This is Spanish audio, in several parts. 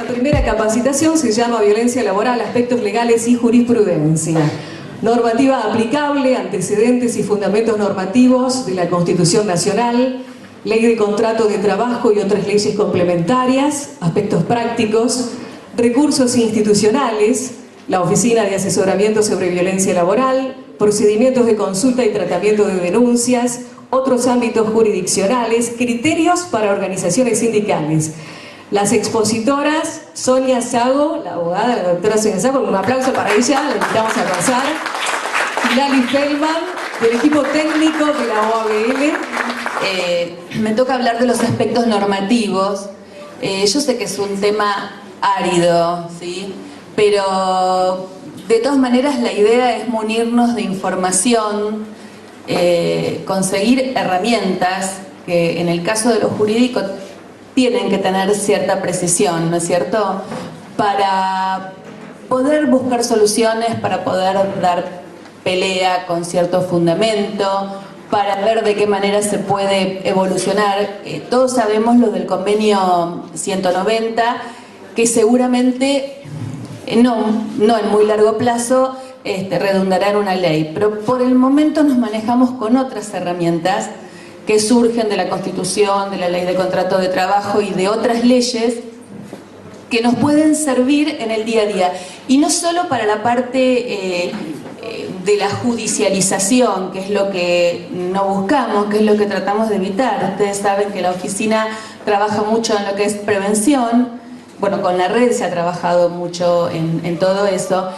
Esta primera capacitación se llama Violencia Laboral, Aspectos Legales y Jurisprudencia. Normativa aplicable, antecedentes y fundamentos normativos de la Constitución Nacional, Ley de Contrato de Trabajo y otras leyes complementarias, aspectos prácticos, recursos institucionales, la Oficina de Asesoramiento sobre Violencia Laboral, procedimientos de consulta y tratamiento de denuncias, otros ámbitos jurisdiccionales, criterios para organizaciones sindicales. Las expositoras, Sonia Sago, la abogada, la doctora Sonia Sago, un aplauso para ella, la invitamos a pasar. Y Lali Feldman, del equipo técnico de la OABL. Me toca hablar de los aspectos normativos. Yo sé que es un tema árido, ¿sí? Pero de todas maneras la idea es munirnos de información, conseguir herramientas que en el caso de lo jurídico tienen que tener cierta precisión, ¿no es cierto? Para poder buscar soluciones, para poder dar pelea con cierto fundamento, para ver de qué manera se puede evolucionar. Todos sabemos lo del convenio 190, que seguramente no en muy largo plazo redundará en una ley, pero por el momento nos manejamos con otras herramientas que surgen de la Constitución, de la Ley de Contrato de Trabajo y de otras leyes que nos pueden servir en el día a día. Y no solo para la parte de la judicialización, que es lo que no buscamos, que es lo que tratamos de evitar. Ustedes saben que la oficina trabaja mucho en lo que es prevención. Bueno, con la red se ha trabajado mucho en todo eso.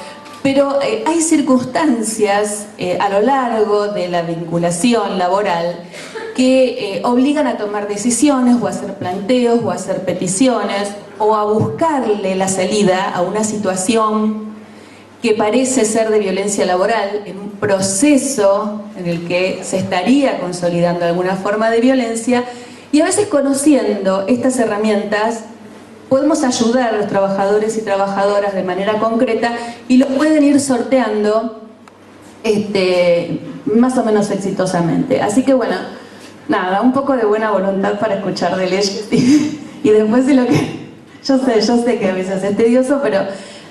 Pero hay circunstancias a lo largo de la vinculación laboral que obligan a tomar decisiones o a hacer planteos o a hacer peticiones o a buscarle la salida a una situación que parece ser de violencia laboral en un proceso en el que se estaría consolidando alguna forma de violencia, y a veces conociendo estas herramientas podemos ayudar a los trabajadores y trabajadoras de manera concreta y lo pueden ir sorteando más o menos exitosamente. Así que bueno, nada, un poco de buena voluntad para escuchar de leyes y después de lo que... Yo sé que a veces es tedioso, pero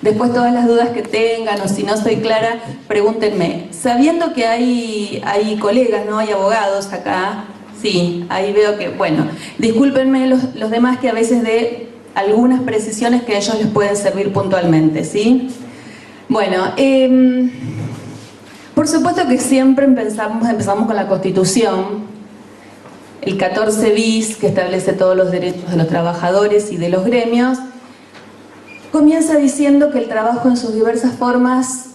después todas las dudas que tengan o si no soy clara, pregúntenme. Sabiendo que hay colegas, ¿no? Hay abogados acá, sí, ahí veo que, bueno, discúlpenme los demás que a veces de algunas precisiones que a ellos les pueden servir puntualmente, ¿sí? Bueno, por supuesto que siempre empezamos con la Constitución, el 14 bis, que establece todos los derechos de los trabajadores y de los gremios. Comienza diciendo que el trabajo en sus diversas formas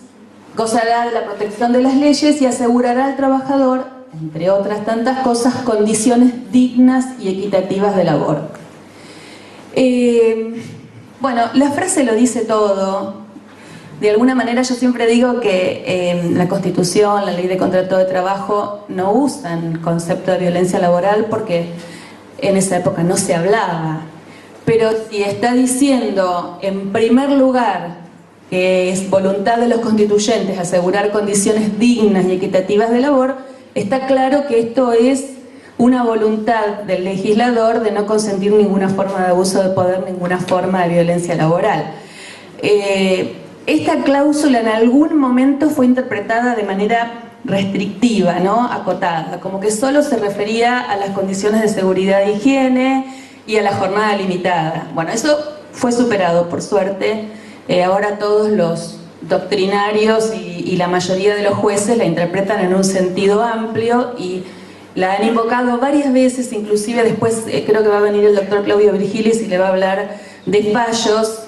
gozará de la protección de las leyes y asegurará al trabajador, entre otras tantas cosas, condiciones dignas y equitativas de labor. Bueno, la frase lo dice todo. De alguna manera yo siempre digo que la Constitución, la Ley de Contrato de Trabajo no usan el concepto de violencia laboral porque en esa época no se hablaba. Pero si está diciendo en primer lugar que es voluntad de los constituyentes asegurar condiciones dignas y equitativas de labor, está claro que esto es una voluntad del legislador de no consentir ninguna forma de abuso de poder, ninguna forma de violencia laboral. Esta cláusula en algún momento fue interpretada de manera restrictiva, ¿no? Acotada, como que solo se refería a las condiciones de seguridad e higiene y a la jornada limitada. Bueno, eso fue superado, por suerte. Ahora todos los doctrinarios y la mayoría de los jueces la interpretan en un sentido amplio y la han invocado varias veces, inclusive después creo que va a venir el doctor Claudio Virgilis y le va a hablar de fallos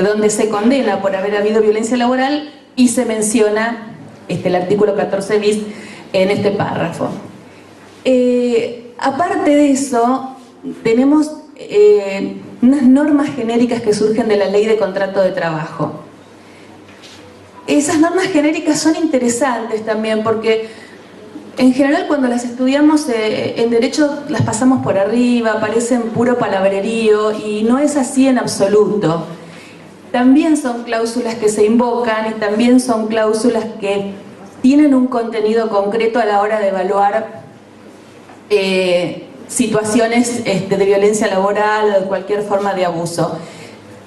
donde se condena por haber habido violencia laboral y se menciona el artículo 14 bis en este párrafo. Aparte de eso, tenemos unas normas genéricas que surgen de la Ley de Contrato de Trabajo. Esas normas genéricas son interesantes también porque en general cuando las estudiamos en Derecho las pasamos por arriba, parecen puro palabrerío y no es así en absoluto. También son cláusulas que se invocan y también son cláusulas que tienen un contenido concreto a la hora de evaluar situaciones de violencia laboral o de cualquier forma de abuso.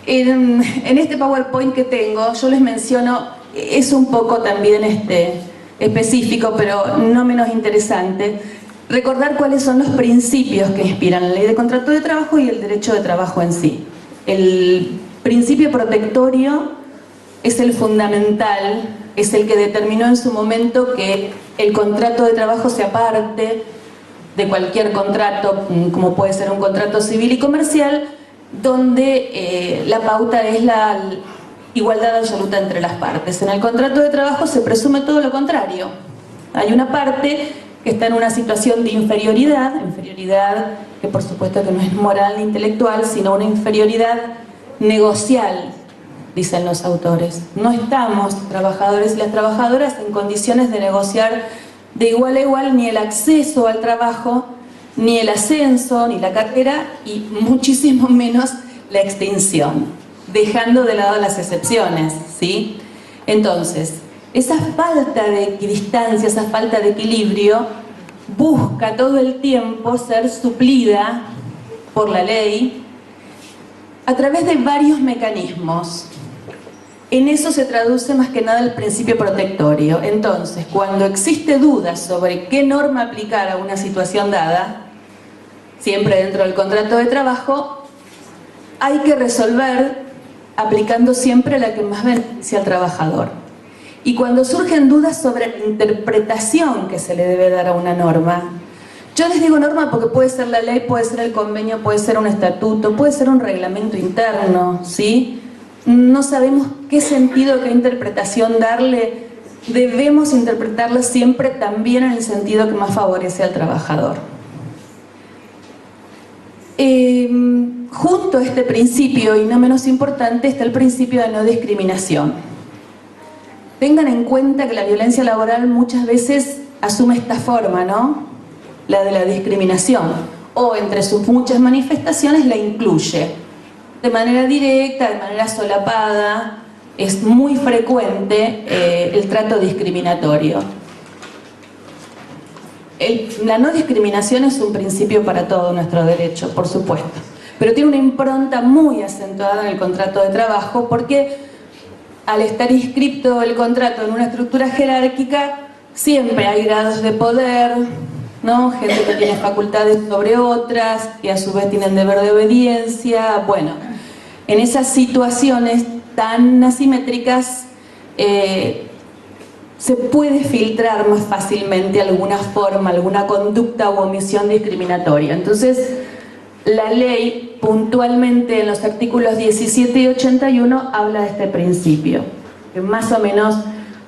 En este PowerPoint que tengo, yo les menciono, es un poco también específico, pero no menos interesante, recordar cuáles son los principios que inspiran la ley de contrato de trabajo y el derecho de trabajo en sí. El principio protectorio es el fundamental, es el que determinó en su momento que el contrato de trabajo se aparte de cualquier contrato, como puede ser un contrato civil y comercial, donde la pauta es la igualdad absoluta entre las partes. En el contrato de trabajo se presume todo lo contrario. Hay una parte que está en una situación de inferioridad que por supuesto que no es moral ni intelectual, sino una inferioridad negocial, dicen los autores. No estamos, trabajadores y las trabajadoras, en condiciones de negociar de igual a igual ni el acceso al trabajo, ni el ascenso, ni la carrera, y muchísimo menos la extinción, dejando de lado las excepciones, ¿sí? Entonces, esa falta de equidistancia, esa falta de equilibrio, busca todo el tiempo ser suplida por la ley a través de varios mecanismos. En eso se traduce más que nada el principio protectorio. Entonces, cuando existe duda sobre qué norma aplicar a una situación dada, siempre dentro del contrato de trabajo, hay que resolver aplicando siempre la que más beneficia al trabajador. Y cuando surgen dudas sobre la interpretación que se le debe dar a una norma, yo les digo norma porque puede ser la ley, puede ser el convenio, puede ser un estatuto, puede ser un reglamento interno, ¿sí? No sabemos qué sentido, qué interpretación darle. Debemos interpretarlo siempre también en el sentido que más favorece al trabajador. Junto a este principio, y no menos importante, está el principio de no discriminación. Tengan en cuenta que la violencia laboral muchas veces asume esta forma, ¿no? La de la discriminación, o entre sus muchas manifestaciones la incluye. De manera directa, de manera solapada, es muy frecuente el trato discriminatorio. La no discriminación es un principio para todo nuestro derecho, por supuesto, pero tiene una impronta muy acentuada en el contrato de trabajo porque al estar inscripto el contrato en una estructura jerárquica, siempre hay grados de poder, ¿no? Gente que tiene facultades sobre otras, que a su vez tienen deber de obediencia. Bueno, en esas situaciones tan asimétricas se puede filtrar más fácilmente alguna forma, alguna conducta u omisión discriminatoria. Entonces, la ley puntualmente en los artículos 17 y 81 habla de este principio, que más o menos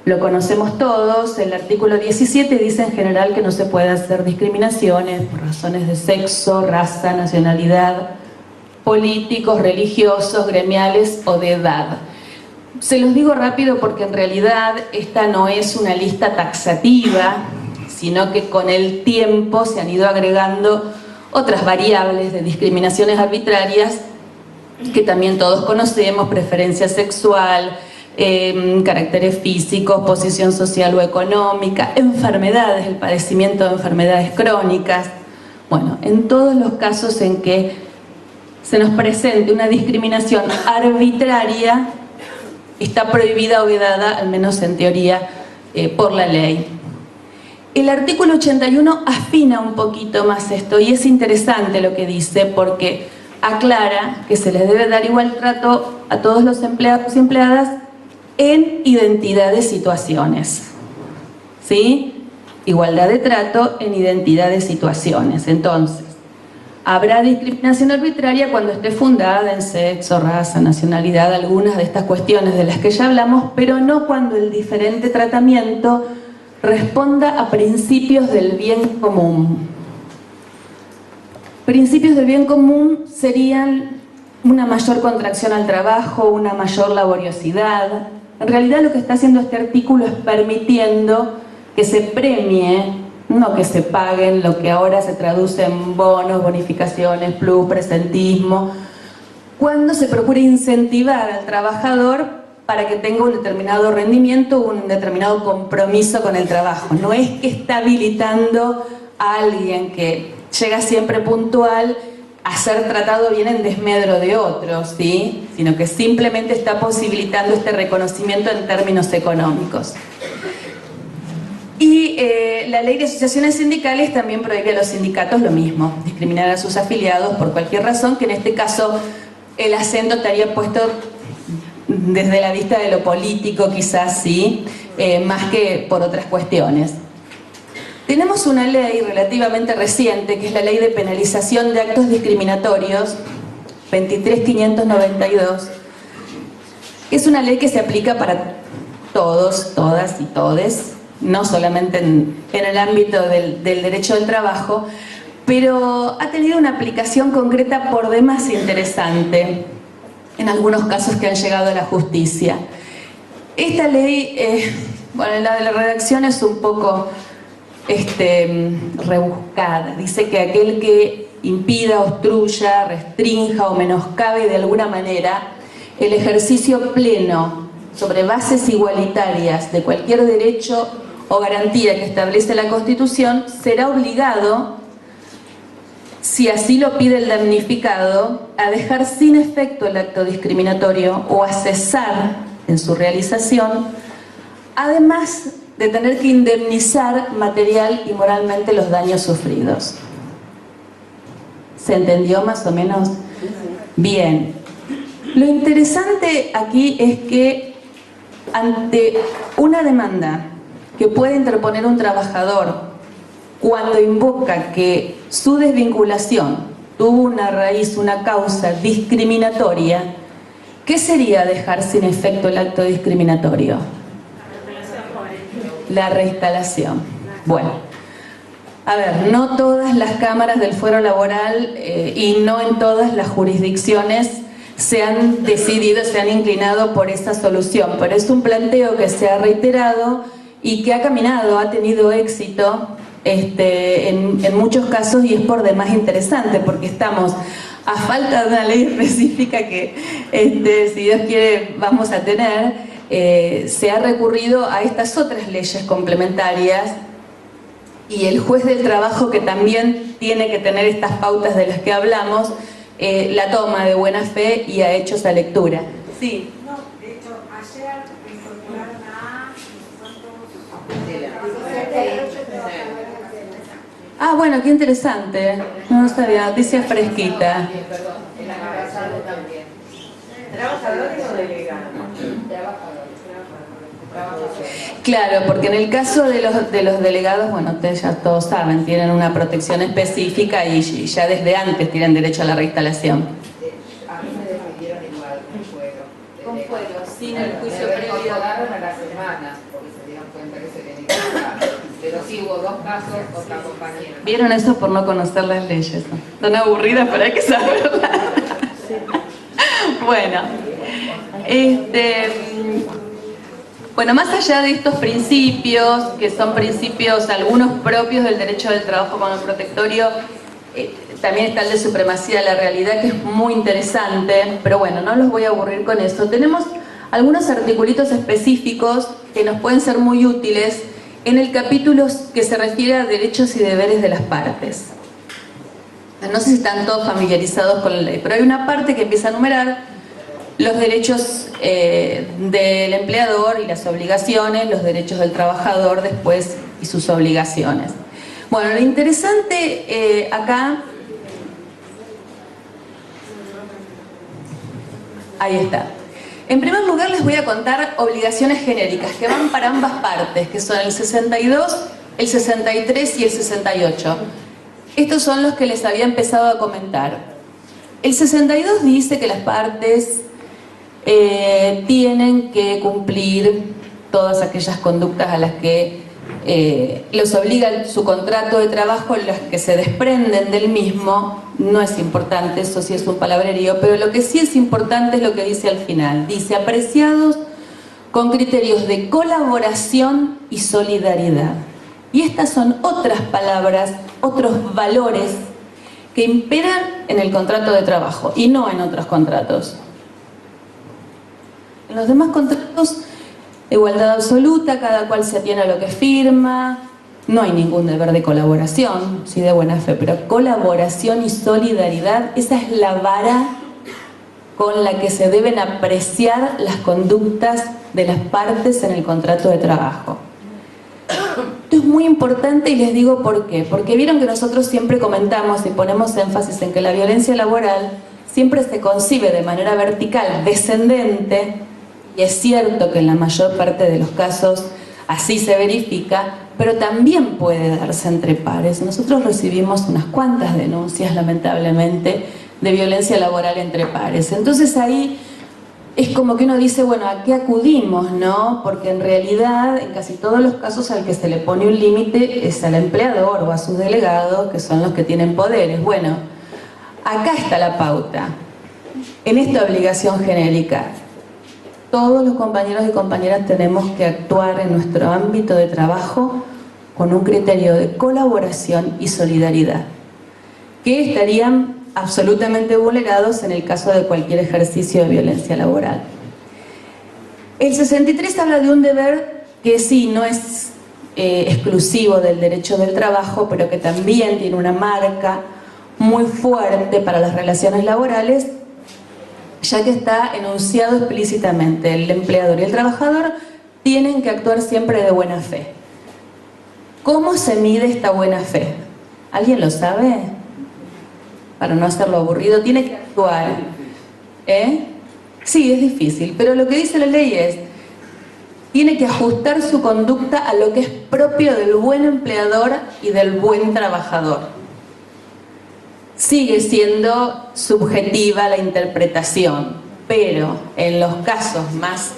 lo conocemos todos. El artículo 17 dice en general que no se puede hacer discriminaciones por razones de sexo, raza, nacionalidad, políticos, religiosos, gremiales o de edad. Se los digo rápido porque en realidad esta no es una lista taxativa, sino que con el tiempo se han ido agregando otras variables de discriminaciones arbitrarias que también todos conocemos: preferencia sexual, caracteres físicos, posición social o económica, enfermedades, el padecimiento de enfermedades crónicas. Bueno, en todos los casos en que se nos presente una discriminación arbitraria, está prohibida o vedada, al menos en teoría, por la ley. El artículo 81 afina un poquito más esto, y es interesante lo que dice, porque aclara que se les debe dar igual trato a todos los empleados y empleadas en identidad de situaciones, ¿sí? Igualdad de trato en identidad de situaciones. Entonces, habrá discriminación arbitraria cuando esté fundada en sexo, raza, nacionalidad, algunas de estas cuestiones de las que ya hablamos, pero no cuando el diferente tratamiento responda a principios del bien común. Principios del bien común serían una mayor contracción al trabajo, una mayor laboriosidad. En realidad lo que está haciendo este artículo es permitiendo que se premie, no que se paguen lo que ahora se traduce en bonos, bonificaciones, plus, presentismo, cuando se procura incentivar al trabajador para que tenga un determinado rendimiento, un determinado compromiso con el trabajo. No es que está habilitando a alguien que llega siempre puntual a ser tratado bien en desmedro de otros, ¿sí? Sino que simplemente está posibilitando este reconocimiento en términos económicos. Y la ley de asociaciones sindicales también prohíbe a los sindicatos lo mismo, discriminar a sus afiliados por cualquier razón, que en este caso el acento estaría puesto desde la vista de lo político, quizás sí, más que por otras cuestiones. Tenemos una ley relativamente reciente, que es la Ley de Penalización de Actos Discriminatorios, 23.592, que es una ley que se aplica para todos, todas y todes, no solamente en el ámbito del derecho del trabajo, pero ha tenido una aplicación concreta por demás interesante en algunos casos que han llegado a la justicia. Esta ley, bueno, la de la redacción es un poco rebuscada. Dice que aquel que impida, obstruya, restrinja o menoscabe de alguna manera el ejercicio pleno sobre bases igualitarias de cualquier derecho o garantía que establece la Constitución, será obligado, si así lo pide el damnificado, a dejar sin efecto el acto discriminatorio o a cesar en su realización, además de tener que indemnizar material y moralmente los daños sufridos. ¿Se entendió más o menos? Bien. Lo interesante aquí es que ante una demanda que puede interponer un trabajador cuando invoca que su desvinculación tuvo una raíz, una causa discriminatoria, ¿qué sería dejar sin efecto el acto discriminatorio? La reinstalación. Bueno, a ver, no todas las cámaras del fuero laboral y no en todas las jurisdicciones se han decidido, se han inclinado por esa solución, pero es un planteo que se ha reiterado y que ha caminado, ha tenido éxito en muchos casos, y es por demás interesante porque estamos a falta de una ley específica que, si Dios quiere, vamos a tener. Se ha recurrido a estas otras leyes complementarias, y el juez del trabajo, que también tiene que tener estas pautas de las que hablamos, la toma de buena fe y ha hecho esa lectura. Sí. No, de hecho, ayer incorporaron a... Ah, bueno, qué interesante. No sabía, noticia fresquita. Perdón, el año pasado también. ¿Trabajadores o delegados? Claro, porque en el caso de los delegados, bueno, ustedes ya todos saben, tienen una protección específica y ya desde antes tienen derecho a la reinstalación. A mí me despidieron igual, con fuero. Con fuero, sin el juicio me previo. reincorporaron a las semanas, porque se dieron cuenta que se tenía que pagar. Pero sí hubo dos casos, otra compañera. ¿Vieron eso por no conocer las leyes? Son aburridas, pero hay que saberlas. Bueno, bueno, más allá de estos principios, que son principios algunos propios del derecho del trabajo con el protectorio, también está el de supremacía de la realidad, que es muy interesante, pero bueno, no los voy a aburrir con eso. Tenemos algunos articulitos específicos que nos pueden ser muy útiles en el capítulo que se refiere a derechos y deberes de las partes. No sé si están todos familiarizados con la ley, pero hay una parte que empieza a enumerar los derechos del empleador y las obligaciones, los derechos del trabajador después y sus obligaciones. Bueno, lo interesante acá, ahí está. En primer lugar les voy a contar obligaciones genéricas que van para ambas partes, que son el 62, el 63 y el 68. Estos son los que les había empezado a comentar. El 62 dice que las partes tienen que cumplir todas aquellas conductas a las que los obliga su contrato de trabajo, las que se desprenden del mismo. No es importante, eso sí es un palabrerío, pero lo que sí es importante es lo que dice al final. Dice, apreciados con criterios de colaboración y solidaridad. Y estas son otras palabras, otros valores que imperan en el contrato de trabajo y no en otros contratos. En los demás contratos, igualdad absoluta, cada cual se atiene a lo que firma, no hay ningún deber de colaboración, sí de buena fe, pero colaboración y solidaridad, esa es la vara con la que se deben apreciar las conductas de las partes en el contrato de trabajo. Esto es muy importante y les digo por qué. Porque vieron que nosotros siempre comentamos y ponemos énfasis en que la violencia laboral siempre se concibe de manera vertical, descendente, y es cierto que en la mayor parte de los casos así se verifica, pero también puede darse entre pares. Nosotros recibimos unas cuantas denuncias, lamentablemente, de violencia laboral entre pares. Entonces ahí es como que uno dice, bueno, ¿a qué acudimos, no? Porque en realidad, en casi todos los casos al que se le pone un límite es al empleador o a sus delegados, que son los que tienen poderes. Bueno, acá está la pauta. En esta obligación genérica, todos los compañeros y compañeras tenemos que actuar en nuestro ámbito de trabajo con un criterio de colaboración y solidaridad, que estarían absolutamente vulnerados en el caso de cualquier ejercicio de violencia laboral. El 63 habla de un deber que sí, no es exclusivo del derecho del trabajo, pero que también tiene una marca muy fuerte para las relaciones laborales, ya que está enunciado explícitamente: el empleador y el trabajador tienen que actuar siempre de buena fe. ¿Cómo se mide esta buena fe? ¿Alguien lo sabe? Para no hacerlo aburrido, tiene que actuar. Sí, es difícil, pero lo que dice la ley es: tiene que ajustar su conducta a lo que es propio del buen empleador y del buen trabajador. Sigue siendo subjetiva la interpretación, pero en los casos más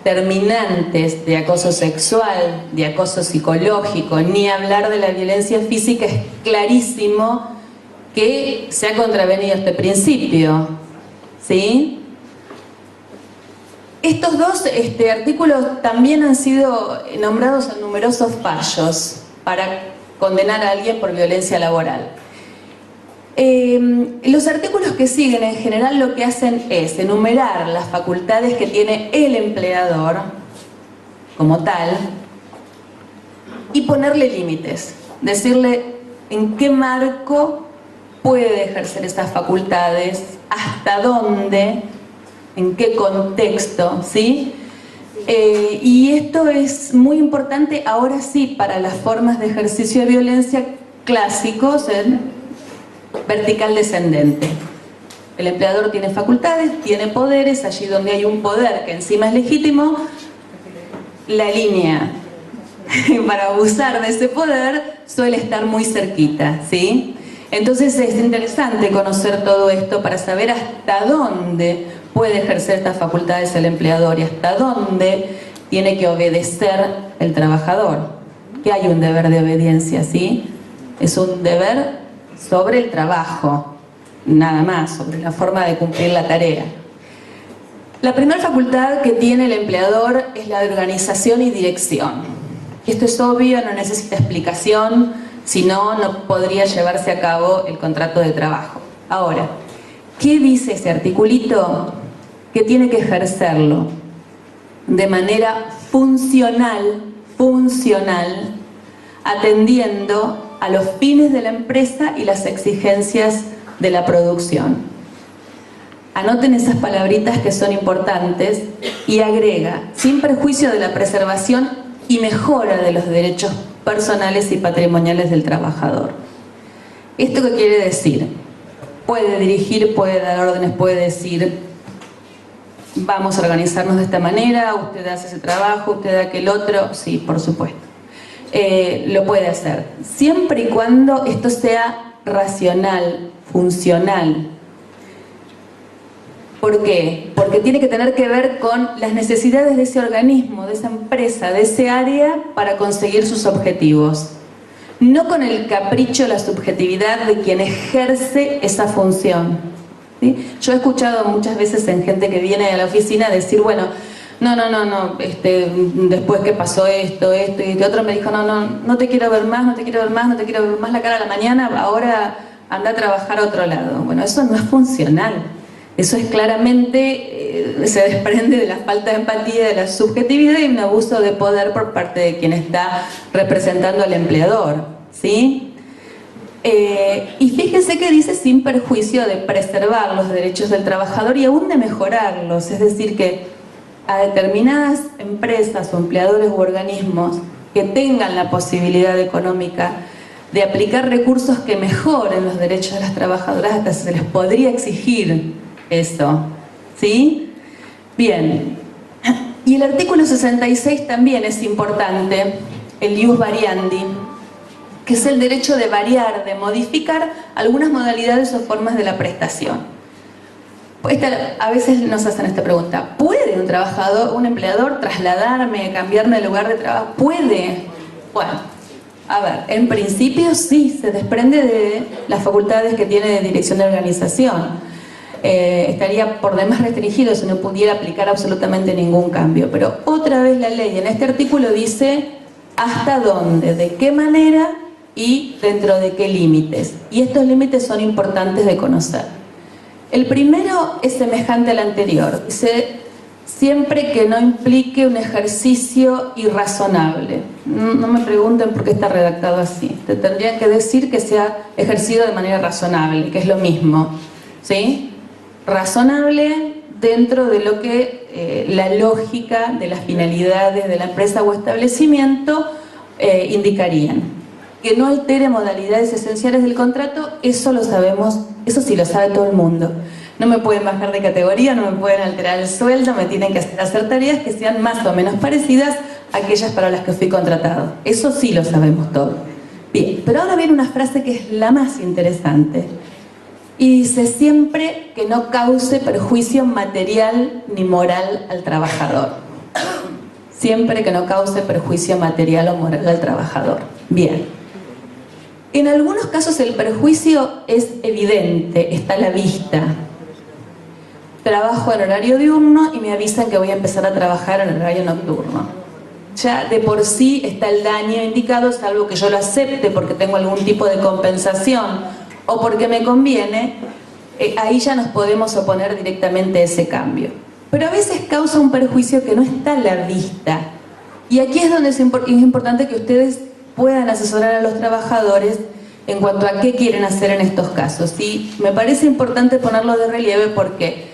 terminantes de acoso sexual, de acoso psicológico, ni hablar de la violencia física, es clarísimo que se ha contravenido este principio, ¿sí? Estos dos artículos también han sido nombrados en numerosos fallos para condenar a alguien por violencia laboral. Los artículos que siguen en general lo que hacen es enumerar las facultades que tiene el empleador como tal y ponerle límites, decirle en qué marco puede ejercer esas facultades, hasta dónde, en qué contexto, ¿sí? Y esto es muy importante ahora sí para las formas de ejercicio de violencia clásicos en vertical descendente. El empleador tiene facultades, tiene poderes, allí donde hay un poder que encima es legítimo, la línea para abusar de ese poder suele estar muy cerquita, ¿sí? Entonces es interesante conocer todo esto para saber hasta dónde puede ejercer estas facultades el empleador y hasta dónde tiene que obedecer el trabajador. Que hay un deber de obediencia, ¿sí? Es un deber sobre el trabajo, nada más, sobre la forma de cumplir la tarea. La primera facultad que tiene el empleador es la de organización y dirección. Esto es obvio, no necesita explicación, si no, no podría llevarse a cabo el contrato de trabajo. Ahora, ¿qué dice ese articulito? Que tiene que ejercerlo de manera funcional, atendiendo a los fines de la empresa y las exigencias de la producción. Anoten esas palabritas que son importantes y agrega: sin perjuicio de la preservación y mejora de los derechos personales y patrimoniales del trabajador. ¿Esto qué quiere decir? Puede dirigir, puede dar órdenes, puede decir: vamos a organizarnos de esta manera, usted hace ese trabajo, usted aquel otro. Sí, por supuesto. Lo puede hacer, siempre y cuando esto sea racional, funcional. ¿Por qué? Porque tiene que tener que ver con las necesidades de ese organismo, de esa empresa, de ese área para conseguir sus objetivos. No con el capricho, la subjetividad de quien ejerce esa función, ¿sí? Yo he escuchado muchas veces en gente que viene a la oficina decir: bueno, no, después que pasó esto y otro me dijo: no te quiero ver más, no te quiero ver más la cara a la mañana, ahora anda a trabajar a otro lado. Bueno, eso no es funcional. Eso es claramente, se desprende de la falta de empatía, de la subjetividad y un abuso de poder por parte de quien está representando al empleador, ¿sí? Y fíjense que dice sin perjuicio de preservar los derechos del trabajador y aún de mejorarlos, es decir que a determinadas empresas o empleadores u organismos que tengan la posibilidad económica de aplicar recursos que mejoren los derechos de las trabajadoras, hasta se les podría exigir eso, ¿sí? Bien, y el artículo 66 también es importante, el ius variandi, que es el derecho de variar, de modificar algunas modalidades o formas de la prestación. A veces nos hacen esta pregunta: ¿puede un trabajador, un empleador trasladarme, cambiarme de lugar de trabajo? ¿Puede? Bueno, a ver, en principio sí, se desprende de las facultades que tiene de dirección de organización. Estaría por demás restringido si no pudiera aplicar absolutamente ningún cambio. Pero otra vez la ley en este artículo dice hasta dónde, de qué manera y dentro de qué límites. Y estos límites son importantes de conocer. El primero es semejante al anterior. Dice, siempre que no implique un ejercicio irrazonable. No me pregunten por qué está redactado así. Te tendrían que decir que sea ejercido de manera razonable, que es lo mismo, ¿sí? Razonable dentro de lo que la lógica de las finalidades de la empresa o establecimiento indicarían. Que no altere modalidades esenciales del contrato, eso lo sabemos, eso sí lo sabe todo el mundo. No me pueden bajar de categoría, no me pueden alterar el sueldo, me tienen que hacer tareas que sean más o menos parecidas a aquellas para las que fui contratado. Eso sí lo sabemos todo. Bien, pero ahora viene una frase que es la más interesante. Y dice, siempre que no cause perjuicio material ni moral al trabajador. Siempre que no cause perjuicio material o moral al trabajador. Bien. En algunos casos el perjuicio es evidente, está a la vista. Trabajo en horario diurno y me avisan que voy a empezar a trabajar en horario nocturno. Ya de por sí está el daño indicado, salvo que yo lo acepte porque tengo algún tipo de compensación o porque me conviene, ahí ya nos podemos oponer directamente a ese cambio. Pero a veces causa un perjuicio que no está a la vista. Y aquí es donde es importante que ustedes puedan asesorar a los trabajadores en cuanto a qué quieren hacer en estos casos. Y me parece importante ponerlo de relieve porque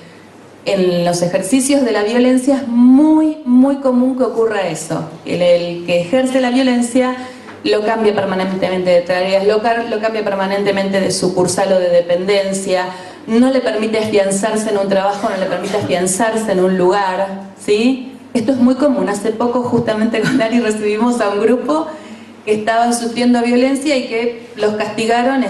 en los ejercicios de la violencia es muy, muy común que ocurra eso. El que ejerce la violencia lo cambia permanentemente de tareas, lo cambia permanentemente de sucursal o de dependencia, no le permite afianzarse en un trabajo, no le permite afianzarse en un lugar, ¿sí? Esto es muy común. Hace poco justamente con Ari recibimos a un grupo que estaban sufriendo violencia y que los castigaron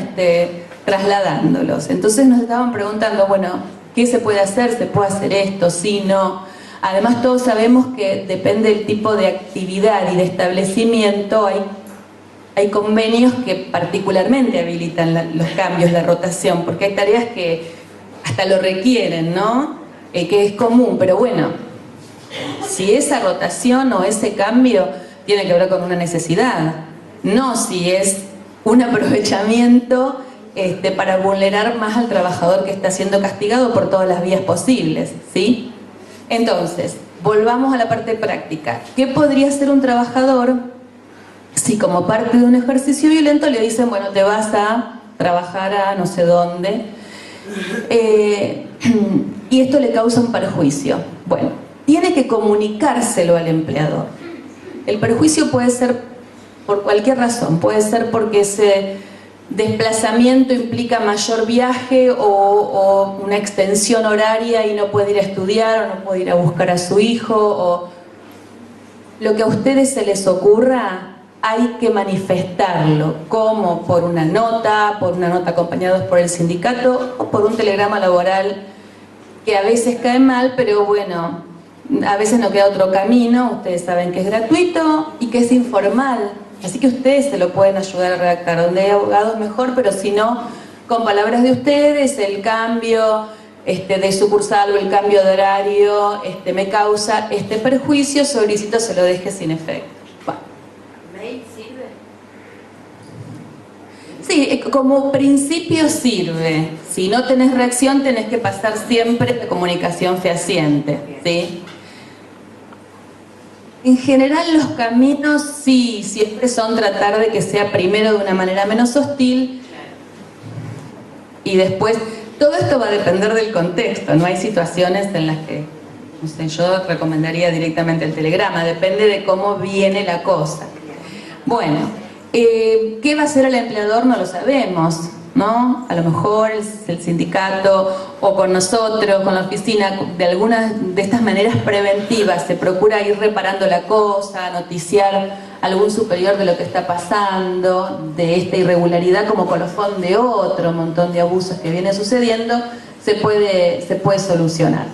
trasladándolos. Entonces nos estaban preguntando, bueno, ¿qué se puede hacer? ¿Se puede hacer esto? ¿Sí? ¿No? Además todos sabemos que depende del tipo de actividad y de establecimiento, hay convenios que particularmente habilitan los cambios, la rotación, porque hay tareas que hasta lo requieren, ¿no? Que es común, pero bueno, si esa rotación o ese cambio tiene que ver con una necesidad, no si es un aprovechamiento para vulnerar más al trabajador que está siendo castigado por todas las vías posibles, ¿sí? Entonces, volvamos a la parte práctica. ¿Qué podría hacer un trabajador si como parte de un ejercicio violento le dicen, bueno, te vas a trabajar a no sé dónde, y esto le causa un perjuicio? Bueno, tiene que comunicárselo al empleador. El perjuicio puede ser por cualquier razón, puede ser porque ese desplazamiento implica mayor viaje o una extensión horaria y no puede ir a estudiar o no puede ir a buscar a su hijo, o lo que a ustedes se les ocurra. Hay que manifestarlo, como por una nota acompañados por el sindicato o por un telegrama laboral que a veces cae mal, pero bueno, a veces no queda otro camino. Ustedes saben que es gratuito y que es informal, así que ustedes se lo pueden ayudar a redactar. Donde hay abogados mejor, pero si no, con palabras de ustedes, el cambio de sucursal o el cambio de horario me causa este perjuicio, solicito se lo deje sin efecto. Sí, como principio sirve. Si no tenés reacción, tenés que pasar siempre a comunicación fehaciente, ¿sí? En general los caminos sí, siempre son tratar de que sea primero de una manera menos hostil y después, todo esto va a depender del contexto, no hay situaciones en las que, no sé, yo recomendaría directamente el telegrama, depende de cómo viene la cosa. Bueno, ¿qué va a hacer el empleador? No lo sabemos, ¿no? A lo mejor el sindicato o con nosotros, con la oficina, de algunas de estas maneras preventivas se procura ir reparando la cosa, noticiar a algún superior de lo que está pasando, de esta irregularidad como colofón de otro montón de abusos que viene sucediendo, se puede solucionar.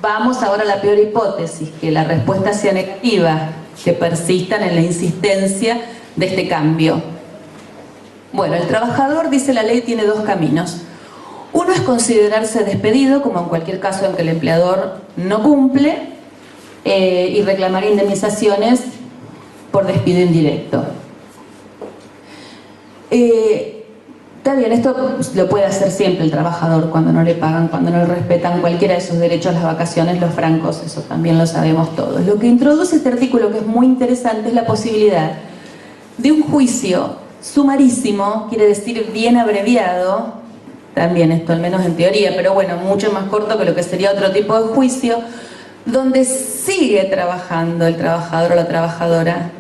Vamos ahora a la peor hipótesis, que la respuesta sea negativa, que persistan en la insistencia de este cambio. Bueno, el trabajador, dice la ley, tiene dos caminos. Uno es considerarse despedido, como en cualquier caso en que el empleador no cumple, y reclamar indemnizaciones por despido indirecto. Está bien, esto lo puede hacer siempre el trabajador cuando no le pagan, cuando no le respetan cualquiera de sus derechos, las vacaciones, los francos, eso también lo sabemos todos. Lo que introduce este artículo, que es muy interesante, es la posibilidad de un juicio sumarísimo, quiere decir bien abreviado, también esto al menos en teoría, pero bueno, mucho más corto que lo que sería otro tipo de juicio, donde sigue trabajando el trabajador o la trabajadora.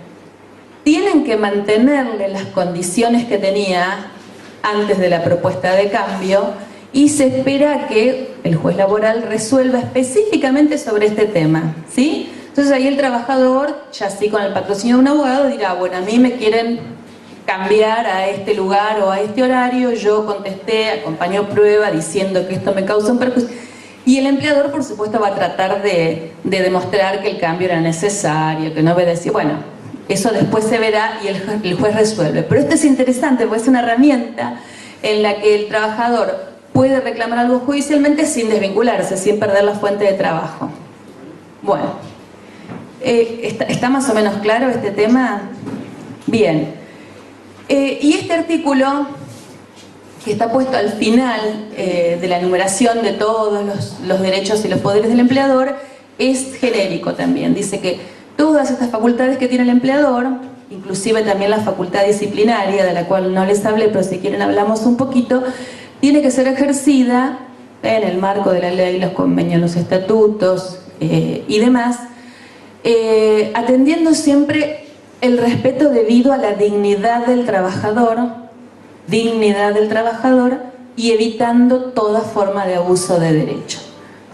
Tienen que mantenerle las condiciones que tenía antes de la propuesta de cambio y se espera que el juez laboral resuelva específicamente sobre este tema, ¿sí? Entonces ahí el trabajador, ya sí con el patrocinio de un abogado, dirá, bueno, a mí me quieren cambiar a este lugar o a este horario, yo contesté, acompañó prueba diciendo que esto me causa un perjuicio. Y el empleador, por supuesto, va a tratar de demostrar que el cambio era necesario, que no obedecía. Bueno, eso después se verá y el juez resuelve. Pero esto es interesante porque es una herramienta en la que el trabajador puede reclamar algo judicialmente sin desvincularse, sin perder la fuente de trabajo. Bueno, ¿está más o menos claro este tema? Bien. Y este artículo, que está puesto al final de la enumeración de todos los derechos y los poderes del empleador, es genérico también. Dice que todas estas facultades que tiene el empleador, inclusive también la facultad disciplinaria, de la cual no les hablé, pero si quieren hablamos un poquito, tiene que ser ejercida en el marco de la ley, los convenios, los estatutos y demás, atendiendo siempre el respeto debido a la dignidad del trabajador y evitando toda forma de abuso de derecho.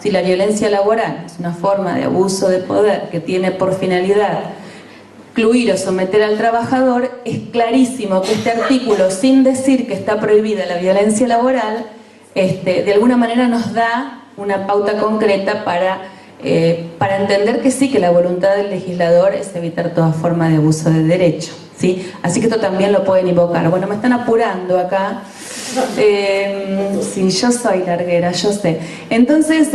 Si la violencia laboral es una forma de abuso de poder que tiene por finalidad excluir o someter al trabajador, es clarísimo que este artículo, sin decir que está prohibida la violencia laboral, de alguna manera nos da una pauta concreta para entender que sí, que la voluntad del legislador es evitar toda forma de abuso de derecho, ¿sí? Así que esto también lo pueden invocar. Bueno, me están apurando acá. Sí, yo soy larguera, yo sé. Entonces,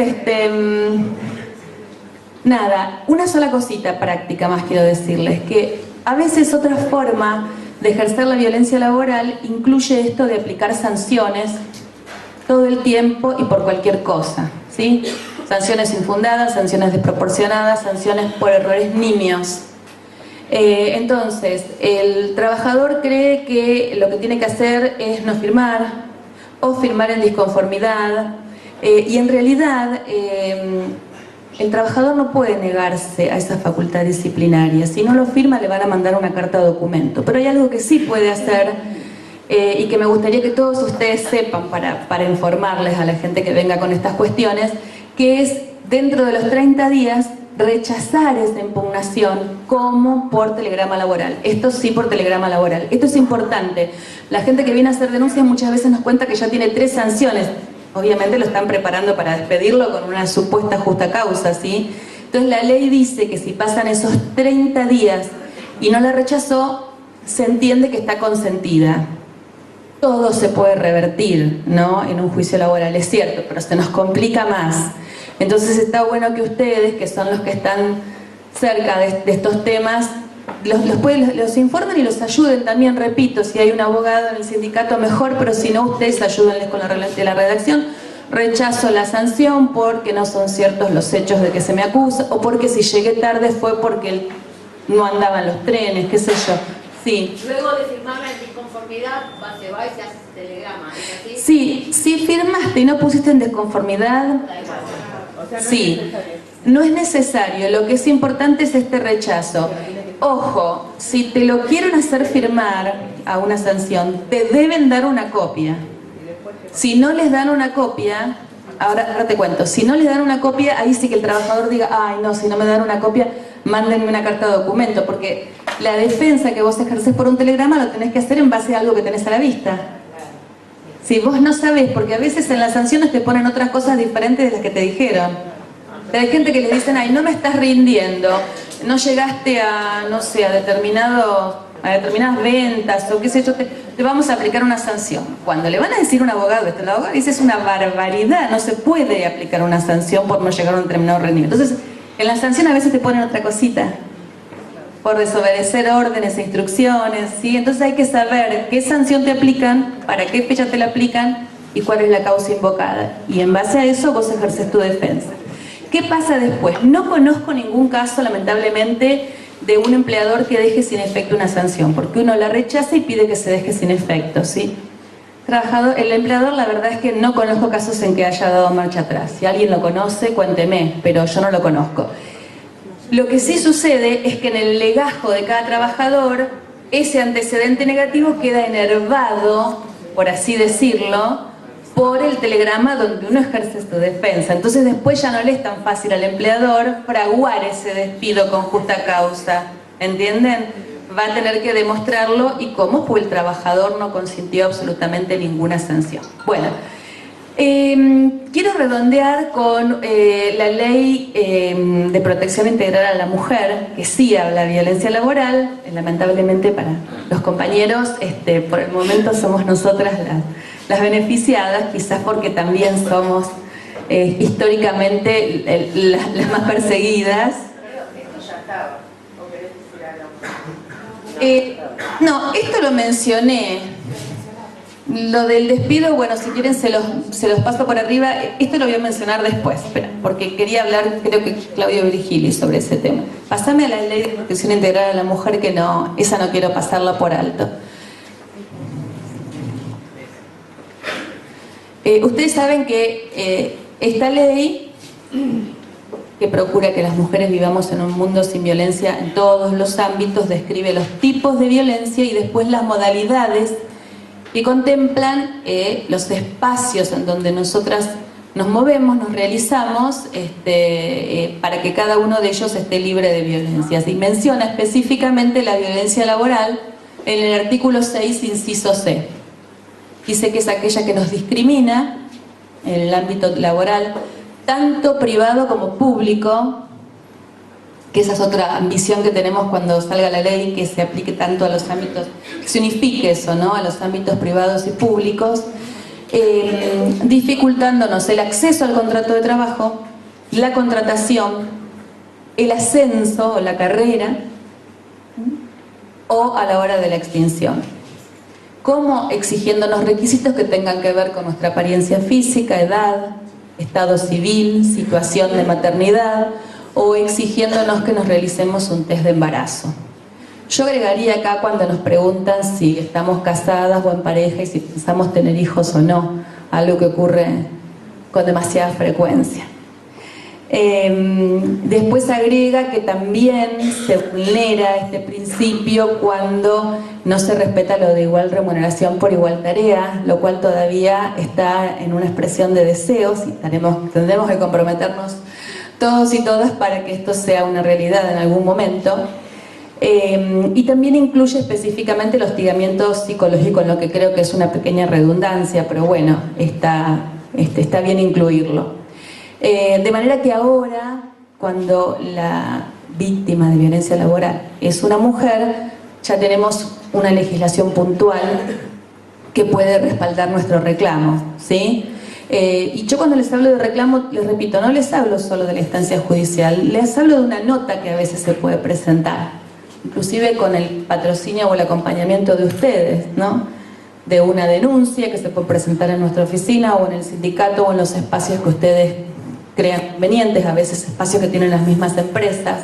nada, una sola cosita práctica más quiero decirles, que a veces otra forma de ejercer la violencia laboral incluye esto de aplicar sanciones todo el tiempo y por cualquier cosa, ¿sí? Sanciones infundadas, sanciones desproporcionadas, sanciones por errores nimios. Entonces, el trabajador cree que lo que tiene que hacer es no firmar o firmar en disconformidad, y en realidad el trabajador no puede negarse a esa facultad disciplinaria. Si no lo firma, le van a mandar una carta de documento. Pero hay algo que sí puede hacer y que me gustaría que todos ustedes sepan para informarles a la gente que venga con estas cuestiones, que es dentro de los 30 días rechazar esa impugnación como por telegrama laboral. Esto sí, por telegrama laboral. Esto es importante. La gente que viene a hacer denuncias muchas veces nos cuenta que ya tiene 3 sanciones. Obviamente lo están preparando para despedirlo con una supuesta justa causa, ¿sí? Entonces la ley dice que si pasan esos 30 días y no la rechazó, se entiende que está consentida. Todo se puede revertir, ¿no?, en un juicio laboral, es cierto, pero se nos complica más. Entonces está bueno que ustedes, que son los que están cerca de estos temas, los informen y los ayuden también, repito, si hay un abogado en el sindicato mejor, pero si no, ustedes ayúdenles con la redacción. Rechazo la sanción porque no son ciertos los hechos de que se me acusa, o porque si llegué tarde fue porque no andaban los trenes, qué sé yo. Sí. Luego de firmar la disconformidad, se va y se hace ese telegrama, ¿es así? Sí, si firmaste y no pusiste en desconformidad, sí, no es necesario. Lo que es importante es este rechazo. Ojo, si te lo quieren hacer firmar a una sanción, te deben dar una copia. Si no les dan una copia, ahora te cuento, si no les dan una copia, ahí sí que el trabajador diga, ay no, si no me dan una copia, mándenme una carta de documento, porque la defensa que vos ejercés por un telegrama lo tenés que hacer en base a algo que tenés a la vista. Si vos no sabés, porque a veces en las sanciones te ponen otras cosas diferentes de las que te dijeron. Pero hay gente que les dicen, ay, no me estás rindiendo, no llegaste a, no sé, a determinadas ventas, o qué sé yo, te vamos a aplicar una sanción. Cuando le van a decir a un abogado esto, el abogado dice, es una barbaridad, no se puede aplicar una sanción por no llegar a un determinado rendimiento. Entonces, en la sanción a veces te ponen otra cosita, por desobedecer órdenes e instrucciones, ¿sí? Entonces hay que saber qué sanción te aplican, para qué fecha te la aplican y cuál es la causa invocada. Y en base a eso vos ejerces tu defensa. ¿Qué pasa después? No conozco ningún caso, lamentablemente, de un empleador que deje sin efecto una sanción, porque uno la rechaza y pide que se deje sin efecto, ¿sí? El empleador, la verdad es que no conozco casos en que haya dado marcha atrás. Si alguien lo conoce, cuénteme, pero yo no lo conozco. Lo que sí sucede es que en el legajo de cada trabajador, ese antecedente negativo queda enervado, por así decirlo, por el telegrama donde uno ejerce su defensa. Entonces después ya no le es tan fácil al empleador fraguar ese despido con justa causa, ¿entienden? Va a tener que demostrarlo, y cómo, pues el trabajador no consintió absolutamente ninguna sanción. Bueno, quiero redondear con la ley de protección integral a la mujer, que sí habla de violencia laboral. Lamentablemente para los compañeros, por el momento somos nosotras las beneficiadas, quizás porque también somos históricamente las más perseguidas. Esto ya estaba, ¿o querés decir algo? No, esto lo mencioné. Lo del despido, bueno, si quieren se los paso por arriba. Esto lo voy a mencionar después, espera, porque quería hablar, creo que Claudio Virgili, sobre ese tema. Pásame a la ley de protección integral a la mujer, que no, esa no quiero pasarla por alto. Ustedes saben que esta ley, que procura que las mujeres vivamos en un mundo sin violencia en todos los ámbitos, describe los tipos de violencia y después las modalidades que contemplan los espacios en donde nosotras nos movemos, nos realizamos, para que cada uno de ellos esté libre de violencias. Y menciona específicamente la violencia laboral en el artículo 6, inciso C. Dice que es aquella que nos discrimina en el ámbito laboral, tanto privado como público, que esa es otra ambición que tenemos cuando salga la ley, que se aplique tanto a los ámbitos, que se unifique eso, ¿no?, a los ámbitos privados y públicos, dificultándonos el acceso al contrato de trabajo, la contratación, el ascenso o la carrera, o a la hora de la extinción. Como exigiéndonos requisitos que tengan que ver con nuestra apariencia física, edad, estado civil, situación de maternidad, o exigiéndonos que nos realicemos un test de embarazo. Yo agregaría acá, cuando nos preguntan si estamos casadas o en pareja y si pensamos tener hijos o no, algo que ocurre con demasiada frecuencia. Después agrega que también se vulnera este principio cuando no se respeta lo de igual remuneración por igual tarea, lo cual todavía está en una expresión de deseos, y tendremos que comprometernos todos y todas para que esto sea una realidad en algún momento. Y también incluye específicamente el hostigamiento psicológico, en lo que creo que es una pequeña redundancia, pero bueno, está bien incluirlo. De manera que ahora, cuando la víctima de violencia laboral es una mujer, ya tenemos una legislación puntual que puede respaldar nuestro reclamo, ¿sí? Y yo cuando les hablo de reclamo, les repito, no les hablo solo de la instancia judicial, les hablo de una nota que a veces se puede presentar, inclusive con el patrocinio o el acompañamiento de ustedes, ¿no? De una denuncia que se puede presentar en nuestra oficina o en el sindicato o en los espacios que ustedes crean convenientes, a veces espacios que tienen las mismas empresas.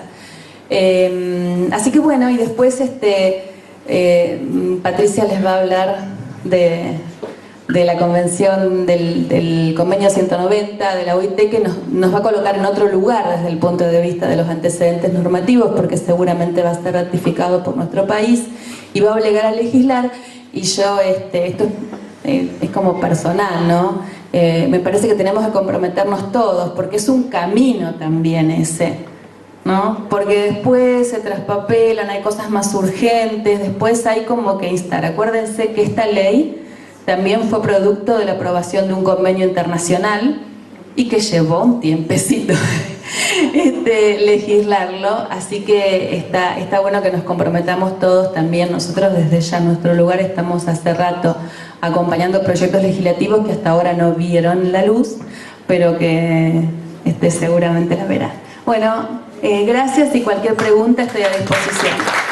Así que bueno, y después Patricia les va a hablar de la convención, del convenio 190 de la OIT, que nos va a colocar en otro lugar desde el punto de vista de los antecedentes normativos, porque seguramente va a ser ratificado por nuestro país y va a obligar a legislar. Y yo, esto es como personal, ¿no? Me parece que tenemos que comprometernos todos, porque es un camino también ese, ¿no? Porque después se traspapelan, hay cosas más urgentes, después hay como que instar. Acuérdense que esta ley también fue producto de la aprobación de un convenio internacional y que llevó un tiempecito legislarlo, así que está bueno que nos comprometamos todos también. Nosotros desde ya en nuestro lugar estamos hace rato acompañando proyectos legislativos que hasta ahora no vieron la luz, pero que seguramente la verán. Bueno, gracias, y cualquier pregunta estoy a disposición.